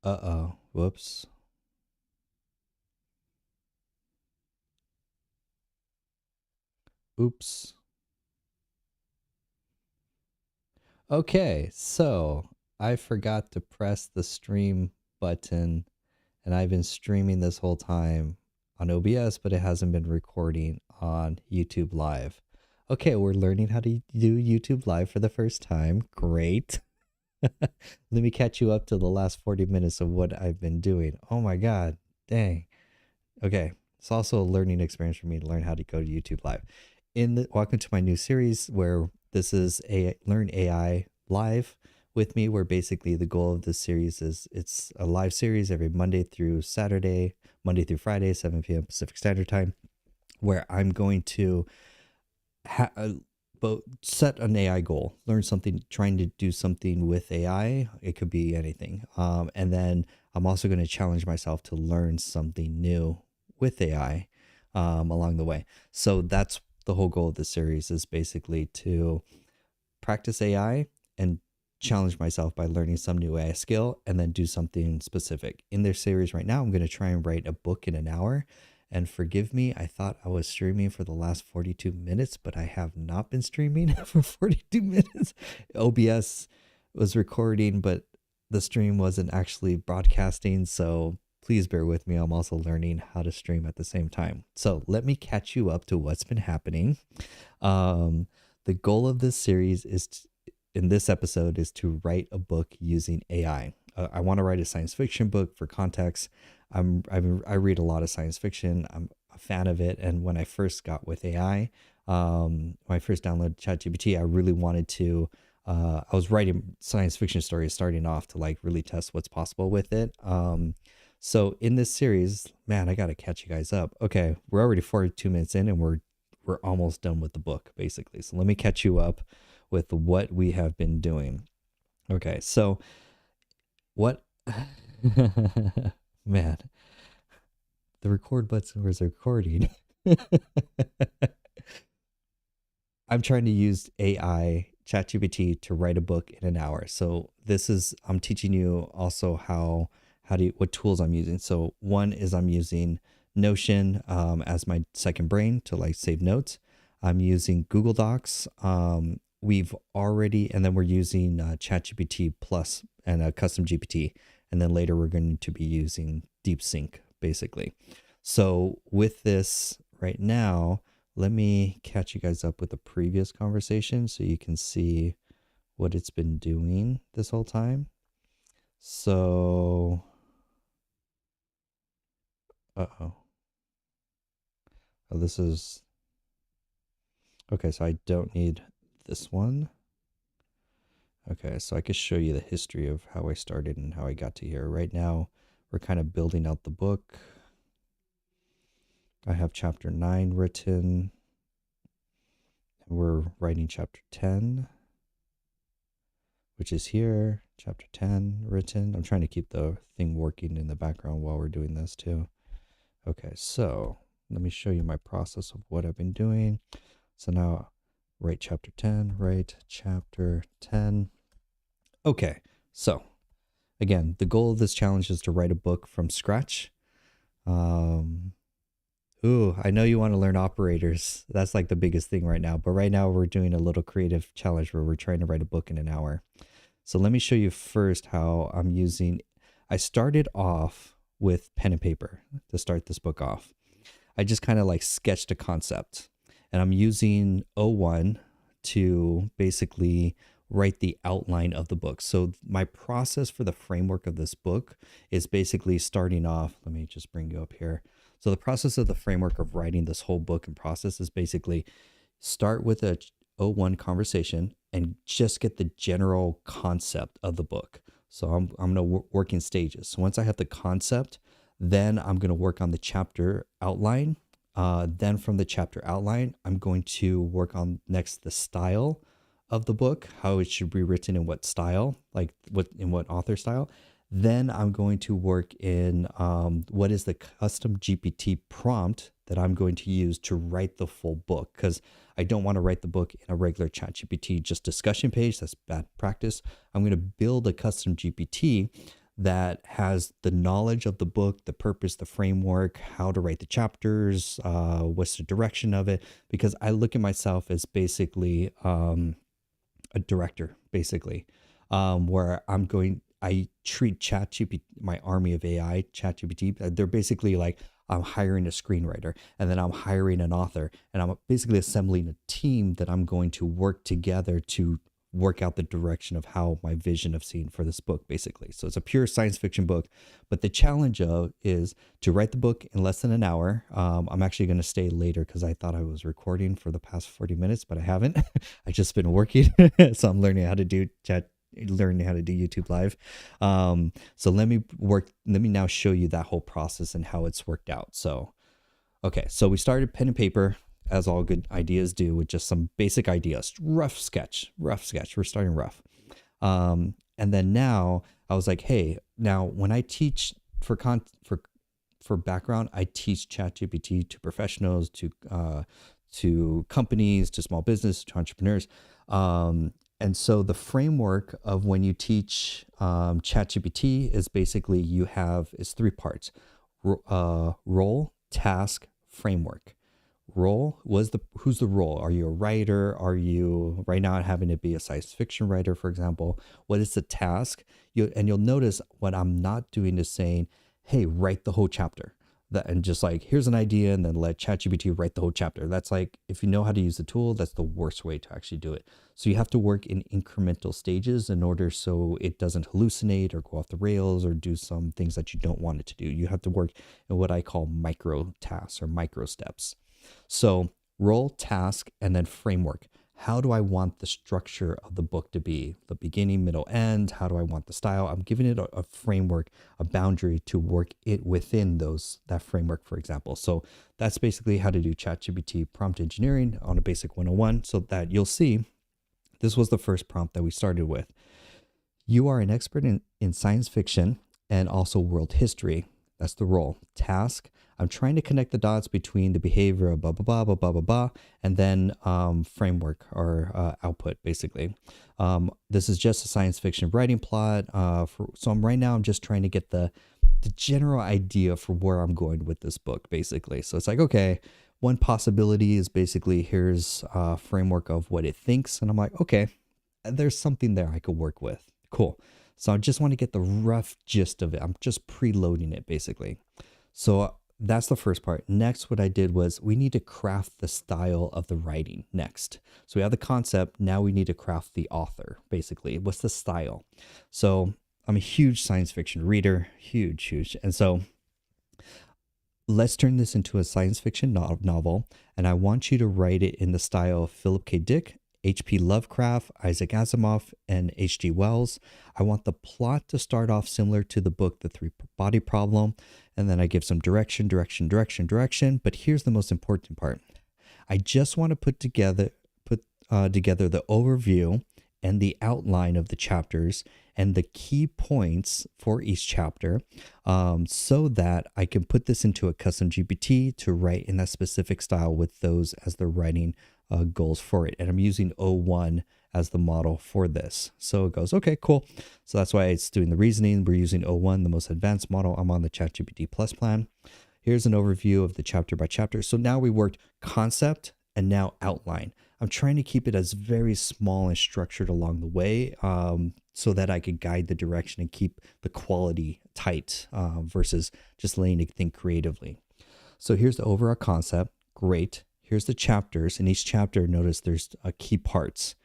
Uh-oh. Whoops. Oops. Okay, so I forgot to press the stream button, and I've been streaming this whole time on OBS, but it hasn't been recording on YouTube Live. Okay, we're learning how to do YouTube Live for the first time. Great. Let me catch you up to the last 40 minutes of what I've been doing. Oh my God, dang. Okay, it's also a learning experience for me to learn how to go to YouTube Live. Welcome to my new series where this is a Learn AI Live with me, where basically the goal of this series is it's a live series every Monday through Saturday, Monday through Friday, 7 p.m. Pacific Standard Time, where I'm going to set an AI goal, learn something, trying to do something with AI. It could be anything. And then I'm also going to challenge myself to learn something new with AI along the way. So that's the whole goal of the series, is basically to practice AI and challenge myself by learning some new AI skill and then do something specific. In this series right now, I'm going to try and write a book in an hour. And forgive me, I thought I was streaming for the last 42 minutes, but I have not been streaming for 42 minutes. OBS was recording, but the stream wasn't actually broadcasting. So please bear with me. I'm also learning how to stream at the same time. So let me catch you up to what's been happening. The goal of this series in this episode is to write a book using AI. I want to write a science fiction book. For context, I read a lot of science fiction. I'm a fan of it. And when I first got with AI, when I first downloaded ChatGPT, I really wanted to. I was writing science fiction stories starting off to like really test what's possible with it. So in this series, man, I gotta catch you guys up. Okay, we're already 42 minutes in, and we're almost done with the book, basically. So let me catch you up with what we have been doing. Okay, so what man, the record button was recording. I'm trying to use AI ChatGPT to write a book in an hour. So I'm teaching you also what tools I'm using. So one is I'm using Notion as my second brain to like save notes. I'm using Google Docs. And then we're using ChatGPT Plus and a CustomGPT. And then later we're going to be using DeepSync, basically. So with this right now, let me catch you guys up with the previous conversation so you can see what it's been doing this whole time. So, oh, this is, okay, so I don't need this one. Okay, so I could show you the history of how I started and how I got to here. Right now, we're kind of building out the book. I have chapter 9 written. And we're writing chapter 10, which is here. Chapter 10 written. I'm trying to keep the thing working in the background while we're doing this too. Okay, so let me show you my process of what I've been doing. So now write chapter 10, write chapter 10. Okay, so again, the goal of this challenge is to write a book from scratch. I know you want to learn operators. That's like the biggest thing right now. But right now we're doing a little creative challenge where we're trying to write a book in an hour. So let me show you first how I started off with pen and paper to start this book off. I just kind of like sketched a concept, and I'm using O1 to basically write the outline of the book. So my process for the framework of this book is basically starting off, let me just bring you up here. So the process of the framework of writing this whole book and process is basically start with a O1 conversation and just get the general concept of the book. So I'm going to work in stages. So once I have the concept, then I'm going to work on the chapter outline. Then from the chapter outline, I'm going to work on next the style of the book, how it should be written in what style, like in what author style. Then I'm going to work in what is the custom GPT prompt that I'm going to use to write the full book, because I don't want to write the book in a regular ChatGPT just discussion page. That's bad practice. I'm going to build a custom GPT that has the knowledge of the book, the purpose, the framework, how to write the chapters, what's the direction of it. Because I look at myself as basically a director, basically, where I treat ChatGPT, my army of AI, ChatGPT, they're basically like, I'm hiring a screenwriter, and then I'm hiring an author, and I'm basically assembling a team that I'm going to work together to work out the direction of how my vision of seeing for this book, basically. So it's a pure science fiction book, but the challenge of is to write the book in less than an hour. I'm actually going to stay later because I thought I was recording for the past 40 minutes, but I haven't. I just been working, so I'm learning how to do YouTube live. So let me now show you that whole process and how it's worked out. So okay, so we started pen and paper, as all good ideas do, with just some basic ideas. Rough sketch. We're starting rough. And then now I was like, hey, now when I teach for background, I teach ChatGPT to professionals, to companies, to small business, to entrepreneurs. And so the framework of when you teach ChatGPT is basically is three parts: role, task, framework. Role was who's the role? Are you a writer? Are you right now having to be a science fiction writer, for example? What is the task? You'll notice what I'm not doing is saying, hey, write the whole chapter. And just like, here's an idea, and then let ChatGPT write the whole chapter. That's like, if you know how to use the tool, that's the worst way to actually do it. So you have to work in incremental stages in order so it doesn't hallucinate or go off the rails or do some things that you don't want it to do. You have to work in what I call micro tasks or micro steps. So role, task, and then framework. How do I want the structure of the book to be? The beginning, middle, end. How do I want the style? I'm giving it a framework, a boundary to work it within that framework, for example. So that's basically how to do ChatGPT prompt engineering on a basic 101, so that you'll see this was the first prompt that we started with. You are an expert in science fiction and also world history. That's the role. Task, I'm trying to connect the dots between the behavior of blah, blah, blah, blah, blah, blah, blah, and then framework or output, basically. This is just a science fiction writing plot. Right now I'm just trying to get the general idea for where I'm going with this book, basically. So it's like, okay, one possibility is basically here's a framework of what it thinks. And I'm like, okay, there's something there I could work with. Cool. So I just want to get the rough gist of it. I'm just preloading it, basically. So that's the first part. Next, what I did was we need to craft the style of the writing next. So we have the concept. Now we need to craft the author, basically. What's the style? So I'm a huge science fiction reader, huge. And so let's turn this into a science fiction novel. And I want you to write it in the style of Philip K. Dick, H.P. Lovecraft, Isaac Asimov, and H.G. Wells. I want the plot to start off similar to the book, The Three-Body Problem, and then I give some direction. But here's the most important part. I just want to put together the overview and the outline of the chapters and the key points for each chapter, so that I can put this into a CustomGPT to write in that specific style with those as the writing goals for it. And I'm using O1 as the model for this. So it goes, okay, cool. So that's why it's doing the reasoning. We're using O1, the most advanced model. I'm on the ChatGPT Plus plan. Here's an overview of the chapter by chapter. So now we worked concept and now outline. I'm trying to keep it as very small and structured along the way, so that I could guide the direction and keep the quality tight, versus just letting it think creatively. So here's the overall concept. Great. Here's the chapters. In each chapter, notice there's key parts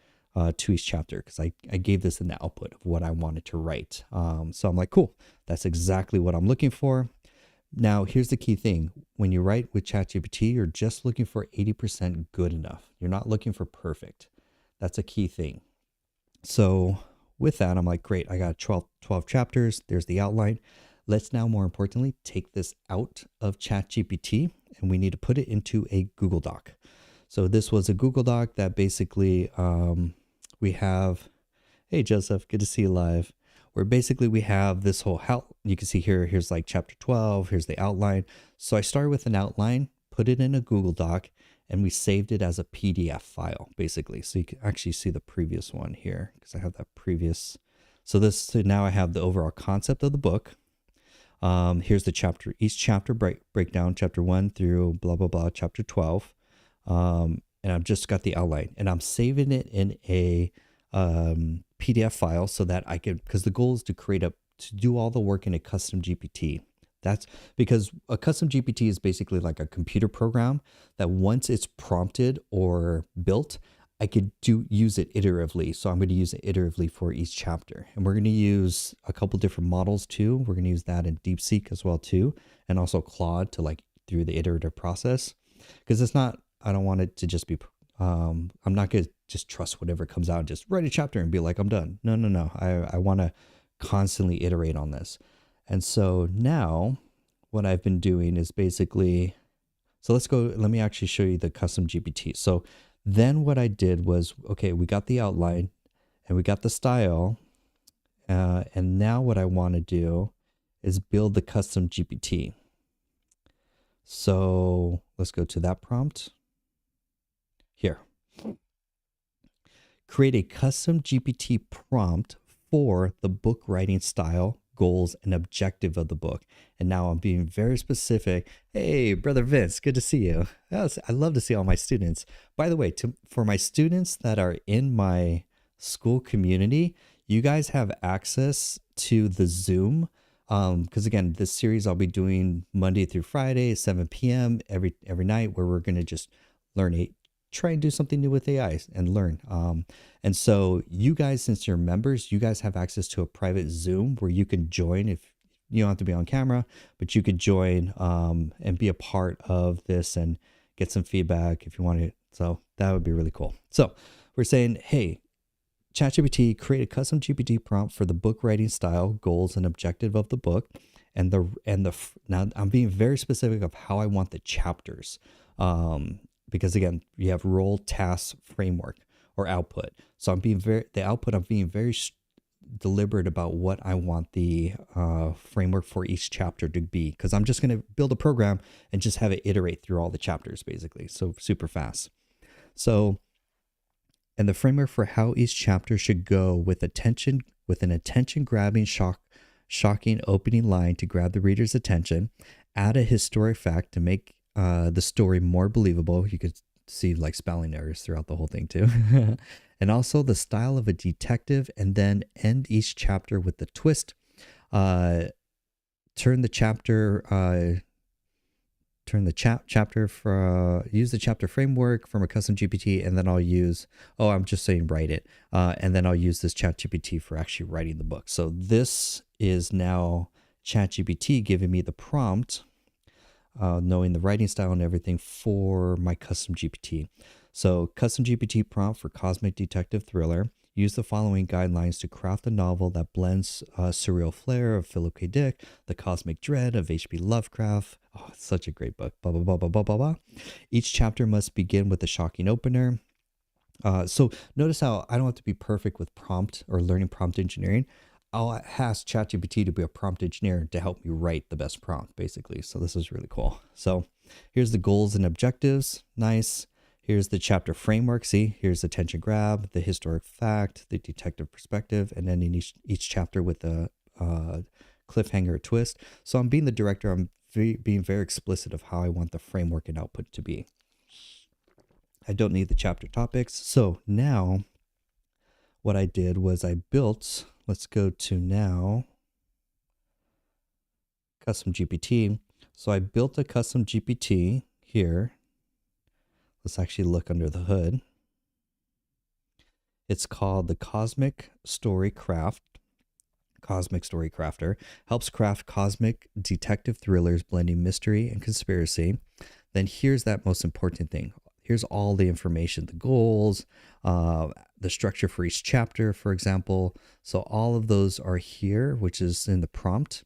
to each chapter, because I gave this in the output of what I wanted to write. So I'm like, cool, that's exactly what I'm looking for. Now, here's the key thing. When you write with ChatGPT, you're just looking for 80% good enough. You're not looking for perfect. That's a key thing. So with that, I'm like, great, I got 12 chapters. There's the outline. Let's now, more importantly, take this out of ChatGPT, and we need to put it into a Google Doc. So this was a Google Doc that basically we have, hey, Joseph, good to see you live. Where basically we have this whole, you can see here's like chapter 12, here's the outline. So I started with an outline, put it in a Google Doc, and we saved it as a PDF file, basically. So you can actually see the previous one here, because I have that previous. So now I have the overall concept of the book. Here's the chapter, each chapter breakdown, chapter 1 through blah, blah, blah, chapter 12. And I've just got the outline, and I'm saving it in a PDF file so that I can, because the goal is to to do all the work in a custom GPT. That's because a custom GPT is basically like a computer program that once it's prompted or built, I could use it iteratively. So I'm going to use it iteratively for each chapter. And we're going to use a couple different models too. We're going to use that in DeepSeek as well too. And also Claude to like through the iterative process. Because it's not, I don't want it to just be, I'm not going to just trust whatever comes out and just write a chapter and be like, I'm done. No, no, no. I want to constantly iterate on this. And so now what I've been doing is basically, so let me actually show you the custom GPT. So then what I did was, okay, we got the outline and we got the style. And now what I want to do is build the custom GPT. So let's go to that prompt here. Create a custom GPT prompt for the book writing style, goals, and objective of the book. And now I'm being very specific. Hey, Brother Vince, good to see you. I love to see all my students. By the way, for my students that are in my school community, you guys have access to the Zoom. Because again, this series I'll be doing Monday through Friday, 7 p.m. every night, where we're going to just try and do something new with AI and learn. And so you guys, since you're members, you guys have access to a private Zoom where you can join. If you don't have to be on camera, but you could join and be a part of this and get some feedback if you want to. So that would be really cool. So we're saying, hey, ChatGPT, create a custom GPT prompt for the book writing style, goals, and objective of the book. Now I'm being very specific of how I want the chapters. Because again, you have role, task, framework, or output. So I'm being very deliberate about what I want the framework for each chapter to be, because I'm just going to build a program and just have it iterate through all the chapters, basically. So super fast. So, and the framework for how each chapter should go with an attention grabbing, shocking opening line to grab the reader's attention, add a historic fact to make the story more believable. You could see like spelling errors throughout the whole thing too. And also the style of a detective, and then end each chapter with the twist. Turn the chapter use the chapter framework from a custom GPT, and then I'll use, I'm just saying write it. And then I'll use this ChatGPT for actually writing the book. So this is now ChatGPT giving me the prompt, knowing the writing style and everything for my custom GPT. So custom GPT prompt for cosmic detective thriller. Use the following guidelines to craft a novel that blends surreal flair of Philip K. Dick, the cosmic dread of H.P. Lovecraft. Oh, it's such a great book. Blah, blah, blah, blah, blah, blah, blah. Each chapter must begin with a shocking opener. So notice how I don't have to be perfect with prompt or learning prompt engineering. I'll ask ChatGPT to be a prompt engineer to help me write the best prompt, basically. So this is really cool. So here's the goals and objectives. Nice. Here's the chapter framework. See, here's attention grab, the historic fact, the detective perspective, and then in each chapter with a cliffhanger or twist. So I'm being the director. I'm being very explicit of how I want the framework and output to be. I don't need the chapter topics. So now what I did was I built, let's go to now custom GPT. So I built a custom GPT here. Let's actually look under the hood. It's called the Cosmic Story Crafter. Helps craft cosmic detective thrillers blending mystery and conspiracy. Then here's that most important thing. Here's all the information, the goals, the structure for each chapter, for example. So all of those are here, which is in the prompt.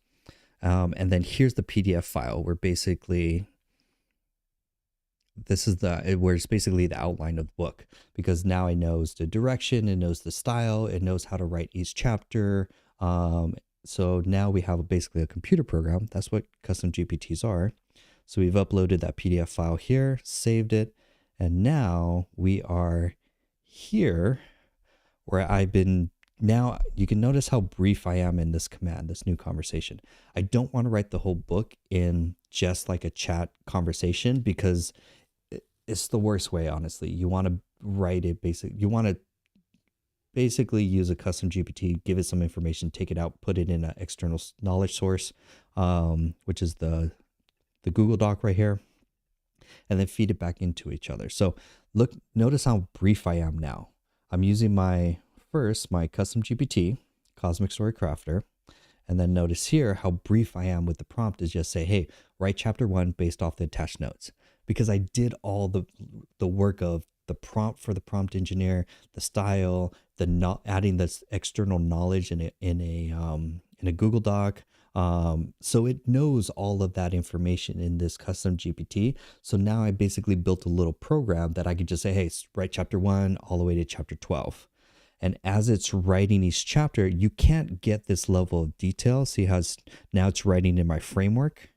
And then here's the PDF file where basically where it's basically the outline of the book, because now it knows the direction, it knows the style, it knows how to write each chapter. So now we have basically a computer program. That's what custom GPTs are. So we've uploaded that PDF file here, saved it, and now we are here where I've been Now you can notice how brief I am in this command, this new conversation. I don't want to write the whole book in just like a chat conversation because it's the worst way, honestly. You want to write it you want to basically use a custom GPT, give it some information, take it out, put it in an external knowledge source, which is the Google Doc right here, and then feed it back into each other. So notice how brief I am now. I'm using my custom GPT, Cosmic Story Crafter, and then notice here how brief I am with the prompt is just say, hey, write chapter 1 based off the attached notes. Because I did all the work of the prompt for the prompt engineer, the style, adding this external knowledge in a Google Doc. So it knows all of that information in this custom GPT. So now I basically built a little program that I could just say, hey, write chapter 1 all the way to chapter 12. And as it's writing each chapter, you can't get this level of detail. See how now it's writing in my framework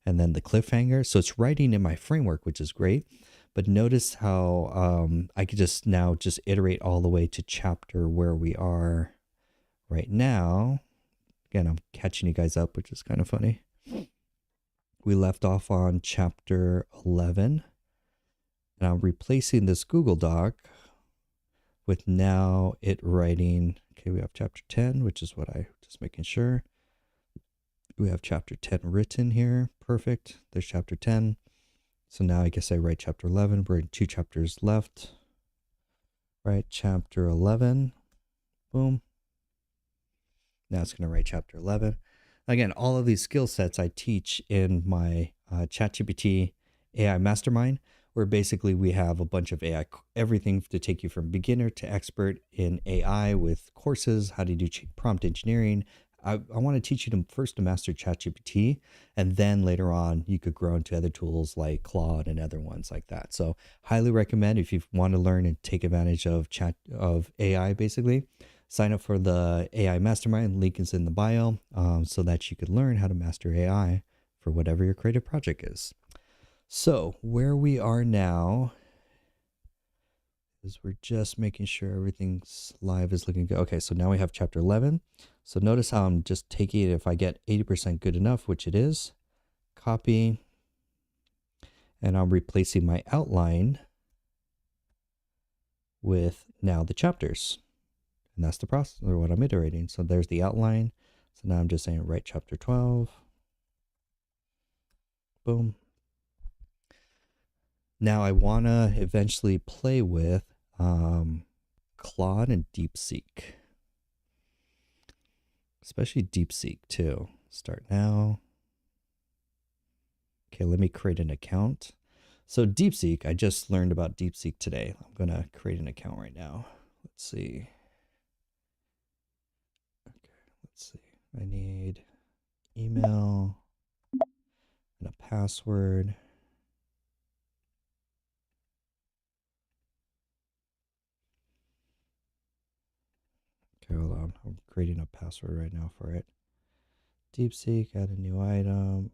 and then the cliffhanger. So it's writing in my framework, which is great. But notice how I could just iterate all the way to chapter where we are right now. Again, I'm catching you guys up, which is kind of funny. We left off on chapter 11. And I'm replacing this Google Doc with now it writing, okay, we have chapter 10, which is what I just making sure. We have chapter 10 written here. Perfect. There's chapter 10. So now I guess I write chapter 11. We're in 2 chapters left. Right, chapter 11. Boom. Now it's going to write chapter 11. Again, all of these skill sets I teach in my ChatGPT AI Mastermind, where basically we have a bunch of AI, everything to take you from beginner to expert in AI with courses, how to do prompt engineering. I want to teach you first to master ChatGPT, and then later on you could grow into other tools like Claude and other ones like that. So highly recommend if you want to learn and take advantage of AI, basically, sign up for the AI Mastermind. Link is in the bio, so that you could learn how to master AI for whatever your creative project is. So where we are now is we're just making sure everything's live is looking good. Okay, so now we have chapter 11. So notice how I'm just taking it, if I get 80% good enough, which it is, copy, and I'm replacing my outline with now the chapters. And that's the process, or what I'm iterating. So there's the outline. So now I'm just saying write chapter 12. Boom. Now I want to eventually play with Claude and DeepSeek. Especially DeepSeek too. Start now. Okay, let me create an account. So DeepSeek, I just learned about DeepSeek today. I'm going to create an account right now. Let's see. Okay, let's see. I need email and a password. Okay, hold on. I'm creating a password right now for it. DeepSeek, add a new item.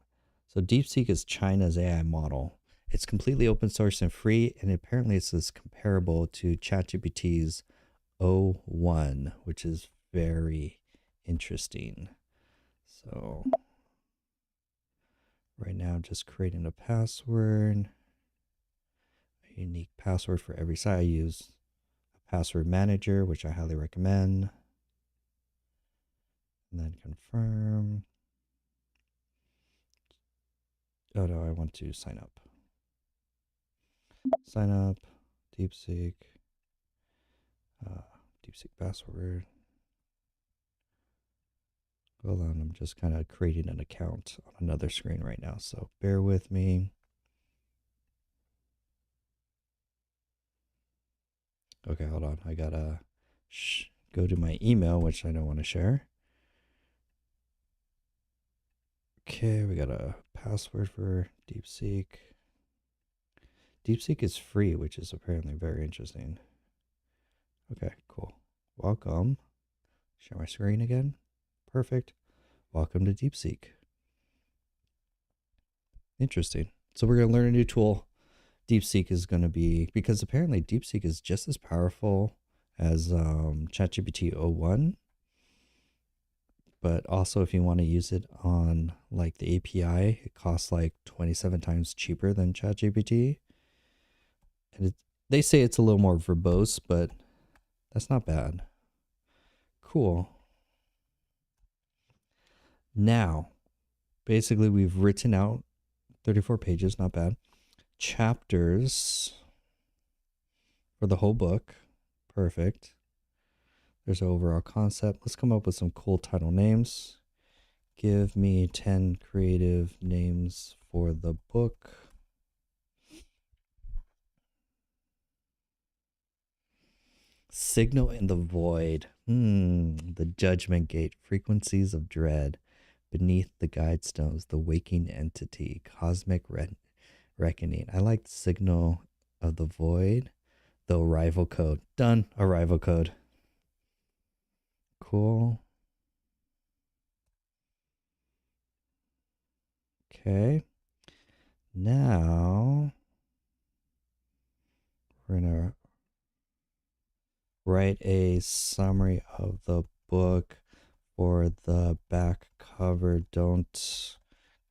So DeepSeek is China's AI model. It's completely open source and free, and apparently it's comparable to ChatGPT's O1, which is very interesting. So right now I'm just creating a password, a unique password for every site. I use a password manager, which I highly recommend. And then confirm. Oh no, I want to sign up. Sign up, DeepSeek, DeepSeek password. Hold on, I'm just kind of creating an account on another screen right now, so bear with me. Okay, hold on. I gotta go to my email, which I don't want to share. Okay, we got a password for DeepSeek. DeepSeek is free, which is apparently very interesting. Okay, cool. Welcome. Share my screen again. Perfect. Welcome to DeepSeek. Interesting. So we're going to learn a new tool. DeepSeek is going to be, because apparently DeepSeek is just as powerful as ChatGPT 01. But also, if you want to use it on like the API, it costs like 27 times cheaper than ChatGPT. And they say it's a little more verbose, but that's not bad. Cool. Now, basically, we've written out 34 pages, not bad. Chapters for the whole book. Perfect. There's an overall concept. Let's come up with some cool title names. Give me 10 creative names for the book. Signal in the void. The judgment gate. Frequencies of dread. Beneath the guidestones. The waking entity. Cosmic reckoning. I like signal of the void. The arrival code. Done. Arrival code. Cool. Okay. Now we're going to write a summary of the book for the back cover. Don't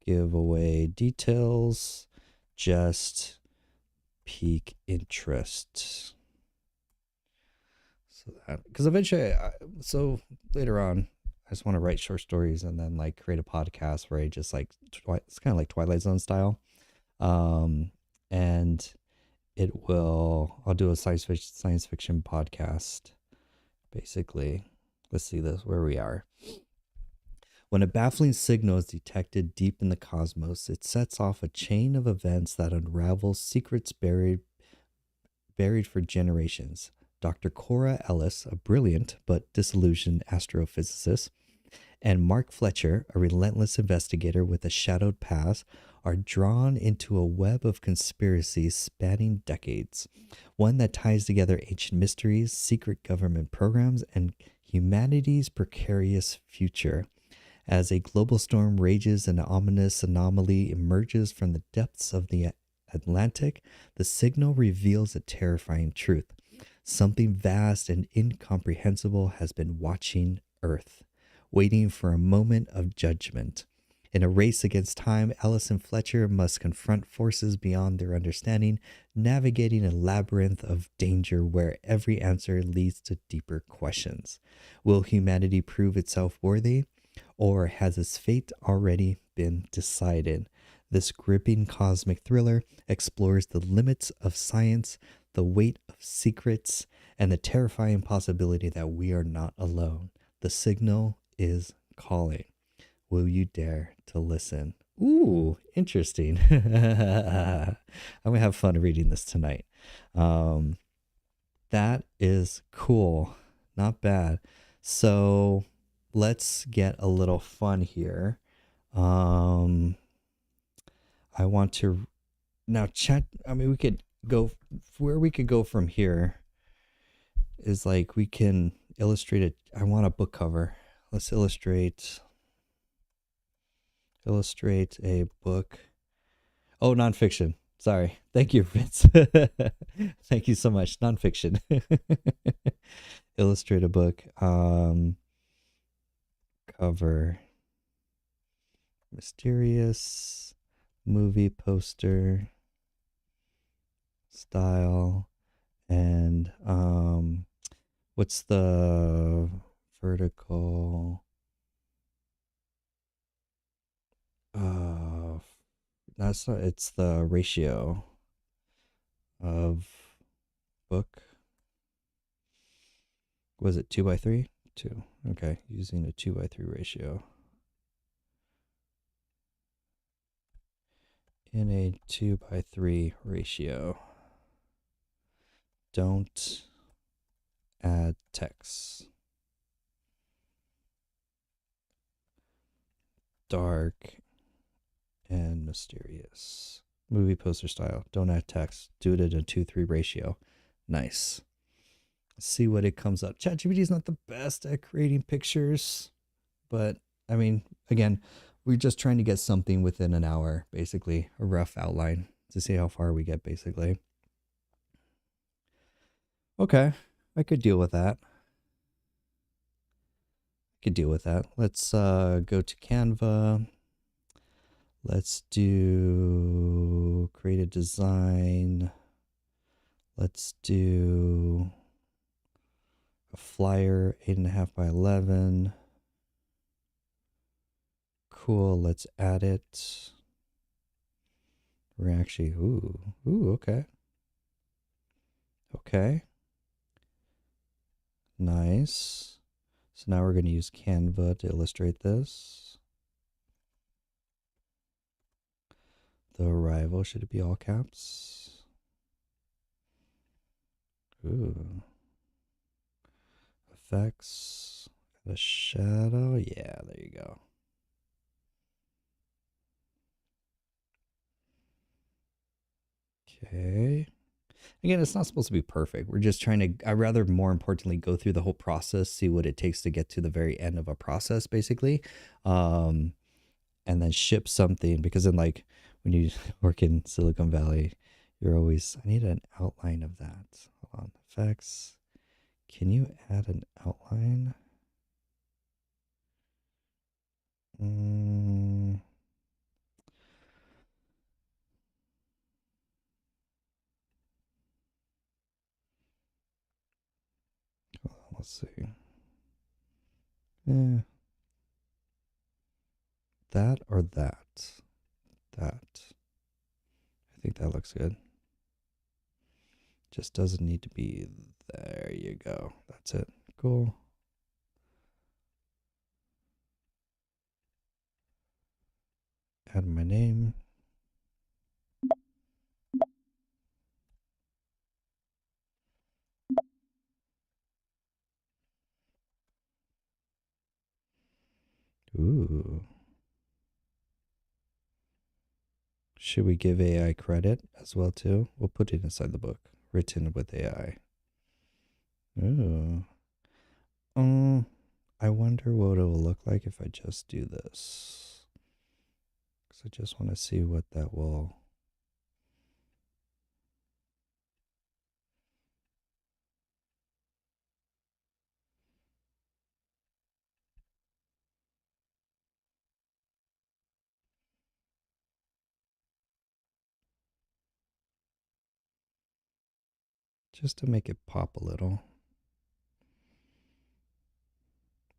give away details, just pique interest. So that, because eventually, so later on, I just want to write short stories and then like create a podcast where I just like, it's kind of like Twilight Zone style. And I'll do a science fiction podcast, basically. Let's see this, where we are. When a baffling signal is detected deep in the cosmos, it sets off a chain of events that unravels secrets buried for generations. Dr. Cora Ellis, a brilliant but disillusioned astrophysicist, and Mark Fletcher, a relentless investigator with a shadowed past, are drawn into a web of conspiracies spanning decades, one that ties together ancient mysteries, secret government programs, and humanity's precarious future. As a global storm rages and an ominous anomaly emerges from the depths of the Atlantic, the signal reveals a terrifying truth. Something vast and incomprehensible has been watching Earth, waiting for a moment of judgment. In a race against time, Ellis and Fletcher must confront forces beyond their understanding, navigating a labyrinth of danger where every answer leads to deeper questions. Will humanity prove itself worthy, or has its fate already been decided? This gripping cosmic thriller explores the limits of science, the weight of secrets, and the terrifying possibility that we are not alone. The signal is calling. Will you dare to listen? Ooh, interesting. I'm going to have fun reading this tonight. That is cool. Not bad. So let's get a little fun here. I want to now chat. I mean, we could go where we could go from here is like we can illustrate it. I want a book cover. Let's illustrate a book. Oh, nonfiction. Sorry. Thank you, Vince. Thank you so much. Nonfiction. Illustrate a book. Cover. Mysterious. Movie poster. Style. And what's the vertical? That's not, it's the ratio of book. Was it 2:3? 2. Okay, using a 2:3 ratio. In a 2:3 ratio, don't add text. Dark and mysterious. Movie poster style. Don't add text. Do it at a 2:3 ratio. Nice. Let's see what it comes up. ChatGPT is not the best at creating pictures, but I mean, again, we're just trying to get something within an hour, basically, a rough outline to see how far we get, basically. Okay. I could deal with that. Could deal with that. Let's go to Canva. Let's do create a design. Let's do a flyer, 8.5 by 11. Cool. Let's add it. We're actually, okay. Okay. Nice. So now we're going to use Canva to illustrate this. The arrival, should it be all caps? Ooh. Effects. The shadow. Yeah, there you go. Okay. Again, it's not supposed to be perfect. We're just trying to, I'd rather more importantly go through the whole process, see what it takes to get to the very end of a process, basically. And then ship something, because then, like, when you work in Silicon Valley, you're always, I need an outline of that. Hold on. Effects. Can you add an outline? Mm, let's see. Yeah. That or that? That. I think that looks good. Just doesn't need to be, there you go. That's it. Cool. Add my name. Ooh. Should we give AI credit as well too? We'll put it inside the book. Written with AI. Ooh. I wonder what it will look like if I just do this. Because I just want to see what that will. Just to make it pop a little.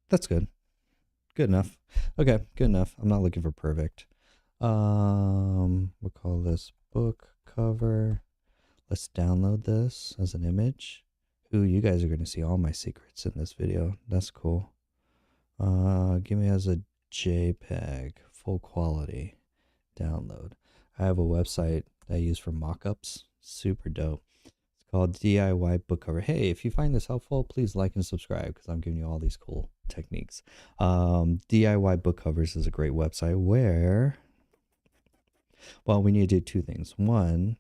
That's good. Good enough. Okay, good enough. I'm not looking for perfect. We'll call this book cover. Let's download this as an image. Ooh, you guys are going to see all my secrets in this video. That's cool. Give me as a JPEG, full quality, download. I have a website that I use for mockups. Super dope. It's called DIY Book Cover. Hey, if you find this helpful, please like and subscribe because I'm giving you all these cool techniques. DIY Book Covers is a great website where, well, we need to do two things. One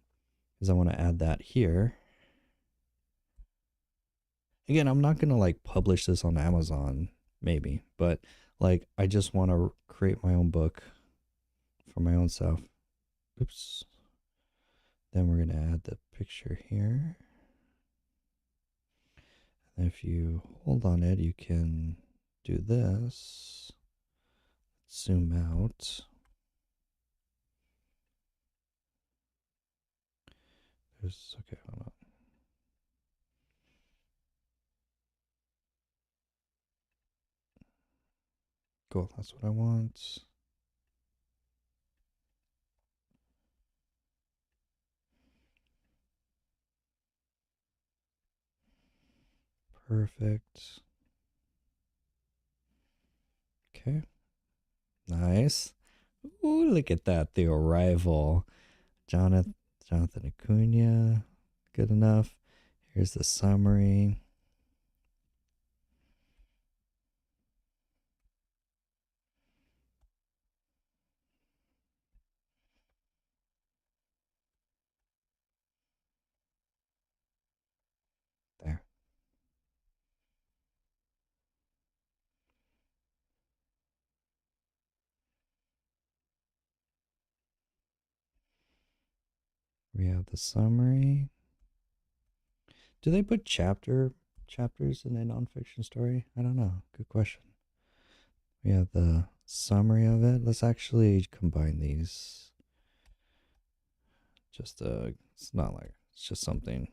is I want to add that here. Again, I'm not going to like publish this on Amazon, maybe, but like I just want to create my own book for my own self. Oops. Then we're going to add the picture here. And if you hold on it, you can do this. Zoom out. There's, okay, hold on. Cool, that's what I want. Perfect. Okay. Nice. Ooh, look at that. The arrival. Jonathan Acuna. Good enough. Here's the summary. There. We have the summary. Do they put chapter chapters in a nonfiction story? I don't know. Good question. We have the summary of it. Let's actually combine these. Just it's not like it's just something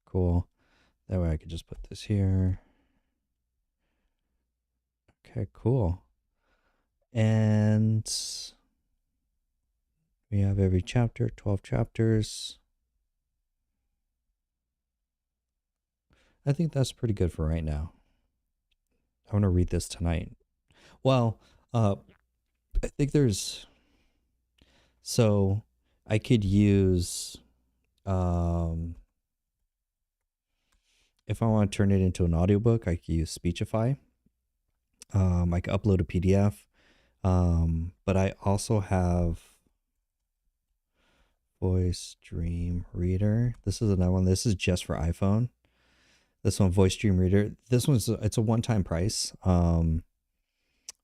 cool. That way I could just put this here. Okay, cool. And we have every chapter, 12 chapters. I think that's pretty good for right now. I want to read this tonight. Well, I think so I could use, if I want to turn it into an audiobook, I could use Speechify. I could upload a PDF. But I also have Voice Dream Reader. This is another one. This is just for iPhone. This one, Voice Dream Reader. This one's it's a one-time price.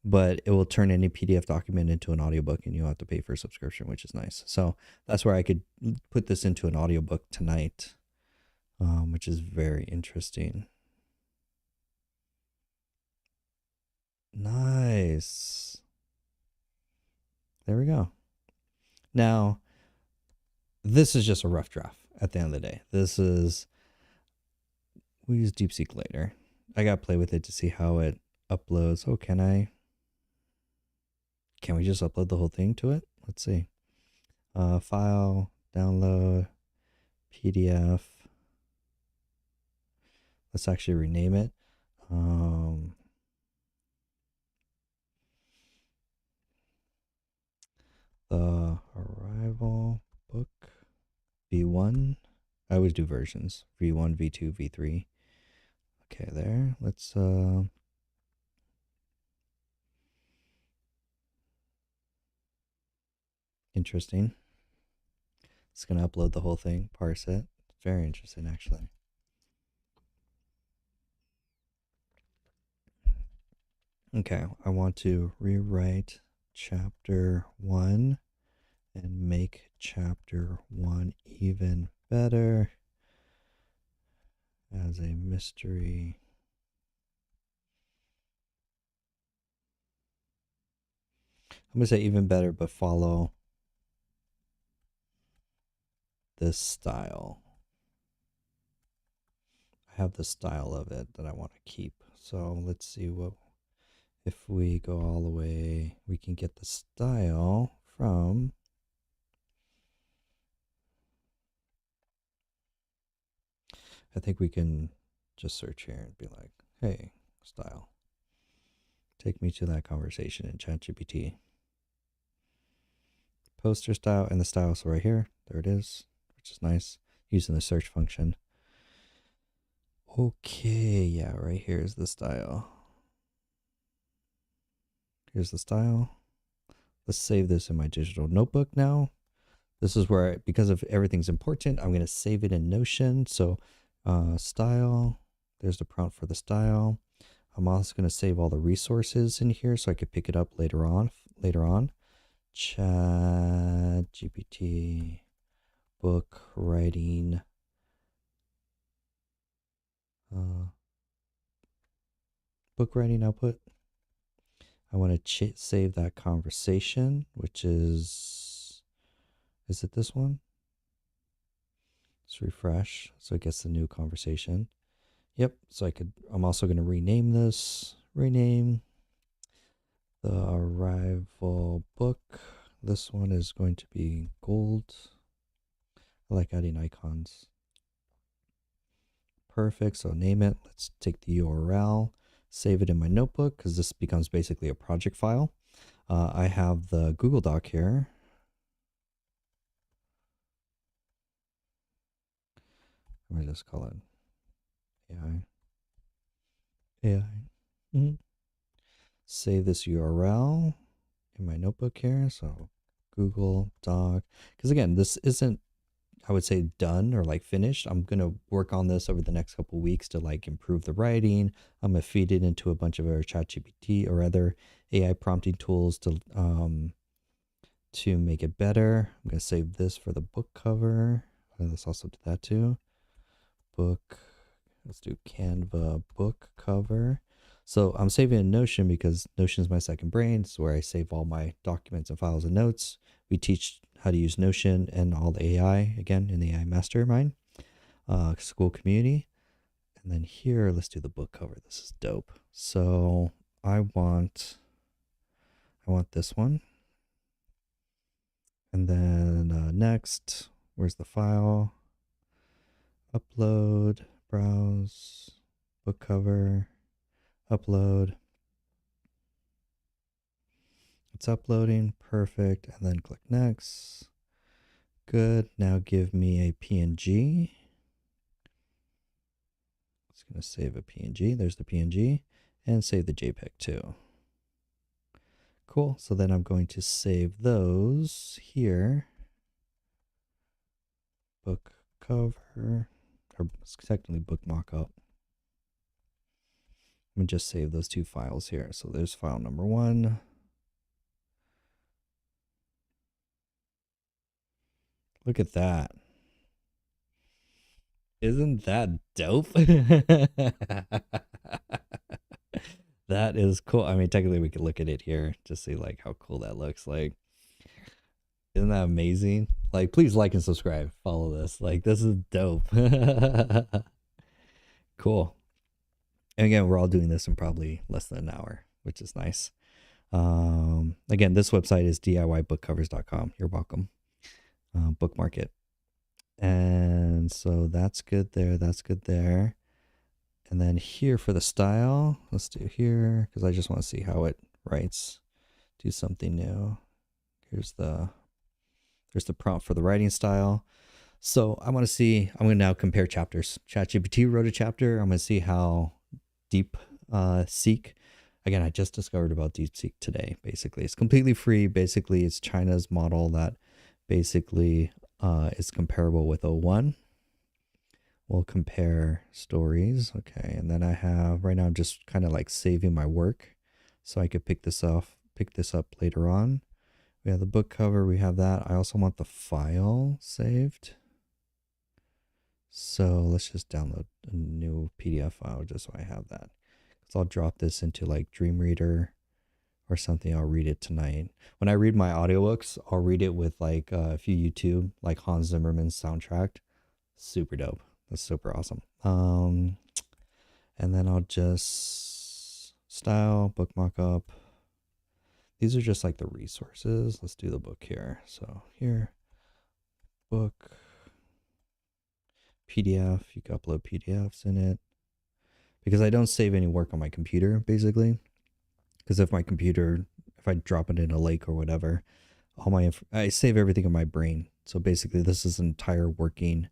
But it will turn any PDF document into an audiobook, and you'll have to pay for a subscription, which is nice. So that's where I could put this into an audiobook tonight, which is very interesting. Nice. There we go. Now, this is just a rough draft at the end of the day. We'll use DeepSeek later. I got to play with it to see how it uploads. Oh, can we just upload the whole thing to it? Let's see. File, download, PDF. Let's actually rename it. The Arrival book V1. I always do versions. V1, V2, V3. Okay, there. Let's interesting. It's gonna upload the whole thing, parse it. Very interesting, actually. Okay, I want to rewrite chapter 1 and make chapter 1 even better as a mystery. I'm going to say even better, but follow this style. I have the style of it that I want to keep. So let's see what, if we go all the way, we can get the style from, I think we can just search here and be like, hey, style. Take me to that conversation in ChatGPT. Poster style and the style, so right here, there it is, which is nice, using the search function. Okay, yeah, right here is the style. Here's the style. Let's save this in my digital notebook now. This is where, because of everything's important, I'm going to save it in Notion. So style, there's the prompt for the style. I'm also going to save all the resources in here so I could pick it up later on. ChatGPT book writing. Book writing output. I want to save that conversation, which is it this one? Let's refresh so it gets the new conversation. Yep, so I'm also going to rename this. Rename the Arrival book. This one is going to be gold. I like adding icons. Perfect, so name it. Let's take the URL, save it in my notebook because this becomes basically a project file. I have the Google Doc here. Let me just call it AI. AI. Save this URL in my notebook here. So Google Doc, because again, this isn't, I would say, done or like finished. I'm going to work on this over the next couple of weeks to like improve the writing. I'm going to feed it into a bunch of our ChatGPT or other AI prompting tools to make it better. I'm going to save this for the book cover. Let's also do that too. Book Let's do Canva book cover. So I'm saving in Notion because Notion is my second brain. It's where I save all my documents and files and notes. We teach how to use Notion and all the AI, again, in the AI Mastermind school community. And then here, let's do the book cover. This is dope. So I want this one. And then next, where's the file? Upload, browse, book cover, upload. It's uploading, perfect. And then click next. Good. Now give me a PNG. It's going to save a PNG. There's the PNG. And save the JPEG too. Cool. So then I'm going to save those here. Book cover, or it's technically book mockup. Let me just save those two files here. So there's file number 1. Look at that. Isn't that dope? That is cool. I mean, technically we could look at it here to see like how cool that looks. Like, isn't that amazing? Like, please like and subscribe. Follow this. Like, this is dope. Cool. And again, we're all doing this in probably less than an hour, which is nice. Again, this website is DIYbookcovers.com. You're welcome. Bookmark it. And so that's good there. That's good there. And then here for the style, let's do here because I just want to see how it writes. Do something new. There's the prompt for the writing style. So I want to see, I'm going to now compare chapters. ChatGPT wrote a chapter. I'm going to see how DeepSeek. Again, I just discovered about DeepSeek today, basically. It's completely free. Basically, it's China's model that basically is comparable with O1. We'll compare stories. Okay, and then I have, right now I'm just kind of like saving my work so I could pick this up later on. We have the book cover, we have that. I also want the file saved. So let's just download a new PDF file just so I have that. So I'll drop this into like Dreamreader or something. I'll read it tonight. When I read my audiobooks, I'll read it with like a few YouTube, like Hans Zimmerman's soundtrack. Super dope. That's super awesome. And then I'll just style, book mockup. These are just like the resources. Let's do the book here. So here, book, PDF. You can upload PDFs in it. Because I don't save any work on my computer, basically. Because if I drop it in a lake or whatever, I save everything in my brain. So basically this is an entire working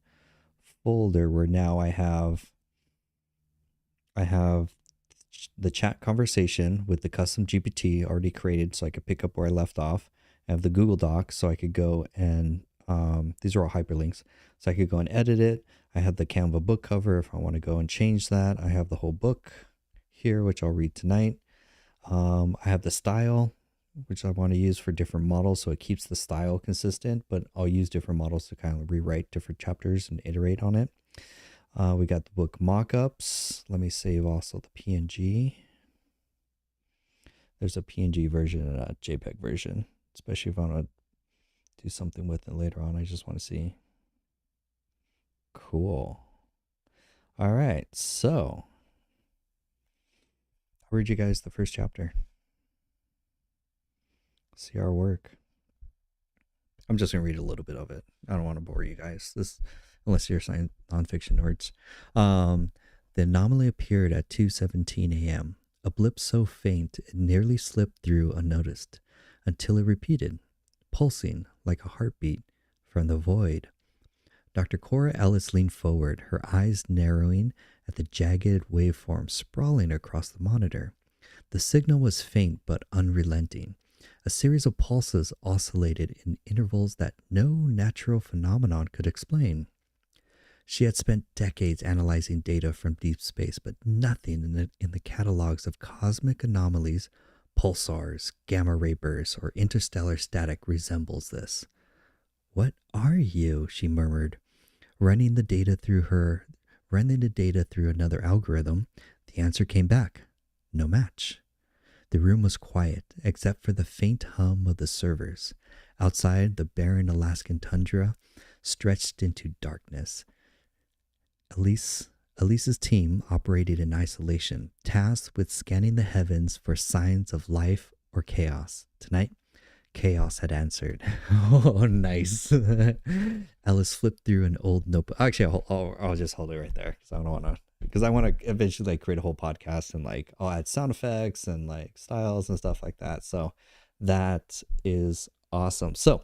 folder where now I have the chat conversation with the custom GPT already created so I could pick up where I left off. I have the Google Docs so I could go and these are all hyperlinks. So I could go and edit it. I have the Canva book cover if I want to go and change that. I have the whole book here, which I'll read tonight. I have the style, which I want to use for different models so it keeps the style consistent, but I'll use different models to kind of rewrite different chapters and iterate on it. We got the book mockups. Let me save also the PNG. There's a PNG version and a JPEG version, especially if I want to do something with it later on. I just want to see. Cool. All right, so I'll read you guys the first chapter. See our work. I'm just going to read a little bit of it. I don't want to bore you guys. Unless you're nonfiction nerds. The anomaly appeared at 2:17 a.m. A blip so faint it nearly slipped through unnoticed, until it repeated, pulsing like a heartbeat from the void. Dr. Cora Ellis leaned forward, her eyes narrowing at the jagged waveform sprawling across the monitor. The signal was faint but unrelenting. A series of pulses oscillated in intervals that no natural phenomenon could explain. She had spent decades analyzing data from deep space, but nothing in the catalogs of cosmic anomalies, pulsars, gamma ray bursts, or interstellar static resembles this. "What are you?" she murmured, running the data through Running the data through another algorithm, the answer came back: no match. The room was quiet, except for the faint hum of the servers. Outside, the barren Alaskan tundra stretched into darkness. Elise, Elise's team operated in isolation, tasked with scanning the heavens for signs of life or chaos. Tonight, chaos had answered. Oh, nice. Alice flipped through an old notebook. Actually, I'll just hold it right there because I don't want to. Because I want to eventually like create a whole podcast and like I'll add sound effects and like styles and stuff like that. So that is awesome. So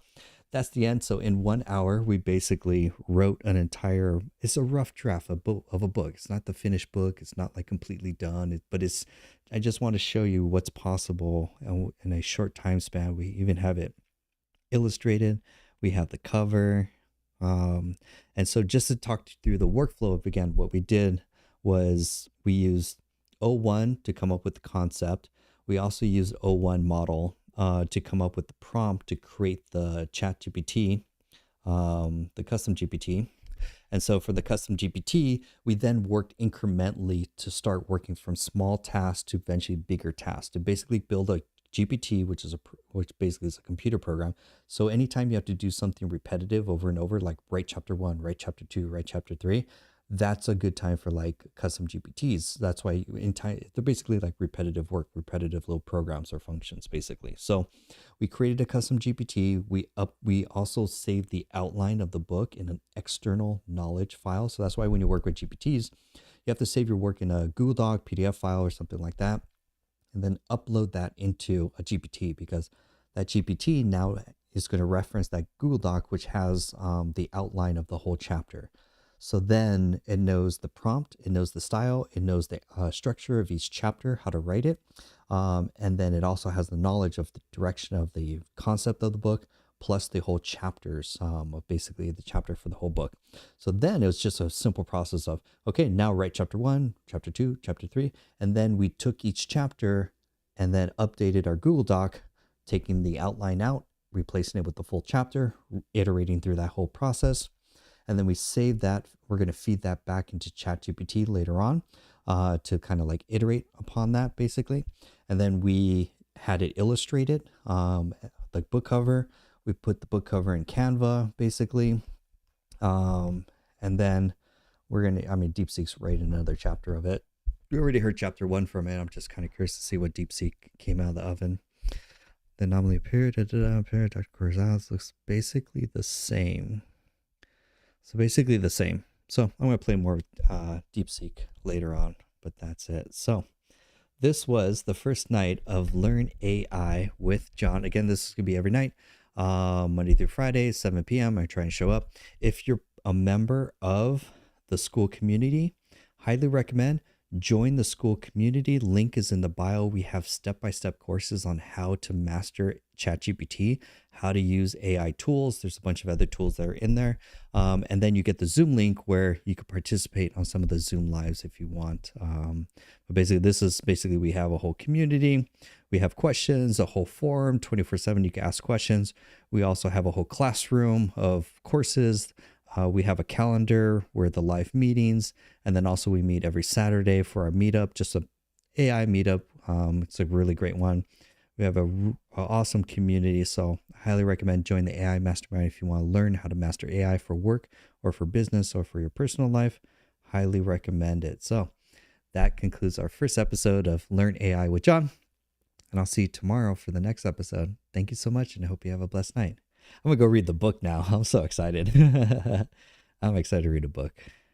that's the end. So in 1 hour, we basically wrote an entire. It's a rough draft of a book. It's not the finished book. It's not like completely done. But it's. I just want to show you what's possible in a short time span. We even have it illustrated. We have the cover. And so just to talk through the workflow of, again, what we did was we used O1 to come up with the concept. We also used O1 model to come up with the prompt to create the ChatGPT, the custom GPT. And so for the custom GPT, we then worked incrementally to start working from small tasks to eventually bigger tasks to basically build a GPT, which basically is a computer program. So anytime you have to do something repetitive over and over, like write chapter 1, write chapter 2, write chapter 3, that's a good time for like custom GPTs. That's why in time they're basically like repetitive work, repetitive little programs or functions, basically. So we created a custom GPT. We also saved the outline of the book in an external knowledge file. So that's why when you work with GPTs, you have to save your work in a Google Doc, PDF file, or something like that, and then upload that into a GPT, because that GPT now is going to reference that Google Doc, which has the outline of the whole chapter. So then it knows the prompt, it knows the style, it knows the structure of each chapter, how to write it. And then it also has the knowledge of the direction of the concept of the book, plus the whole chapters of basically the chapter for the whole book. So then it was just a simple process of, okay, now write chapter 1, chapter 2, chapter 3. And then we took each chapter and then updated our Google Doc, taking the outline out, replacing it with the full chapter, iterating through that whole process. And then we save that. We're going to feed that back into ChatGPT later on to kind of like iterate upon that, basically. And then we had it illustrated, the book cover. We put the book cover in Canva, basically. And then we're going to, DeepSeek's writing another chapter of it. We already heard chapter 1 from it. I'm just kind of curious to see what DeepSeek came out of the oven. The anomaly appeared, Dr. Corzales looks basically the same. So basically the same. So I'm going to play more DeepSeek later on, but that's it. So this was the first night of Learn AI with John. Again, this is going to be every night, Monday through Friday, 7 p.m. I try and show up. If you're a member of the school community, highly recommend join the school community. Link is in the bio. We have step-by-step courses on how to master ChatGPT, how to use AI tools. There's a bunch of other tools that are in there. And then you get the Zoom link where you could participate on some of the Zoom lives if you want. But basically, we have a whole community. We have questions, a whole forum, 24/7. You can ask questions. We also have a whole classroom of courses. We have a calendar where the live meetings, and then also we meet every Saturday for our meetup, just an AI meetup. It's a really great one. We have a awesome community, so I highly recommend join the AI Mastermind if you want to learn how to master AI for work or for business or for your personal life. Highly recommend it. So that concludes our first episode of Learn AI with John, and I'll see you tomorrow for the next episode. Thank you so much, and I hope you have a blessed night. I'm going to go read the book now. I'm so excited. I'm excited to read a book.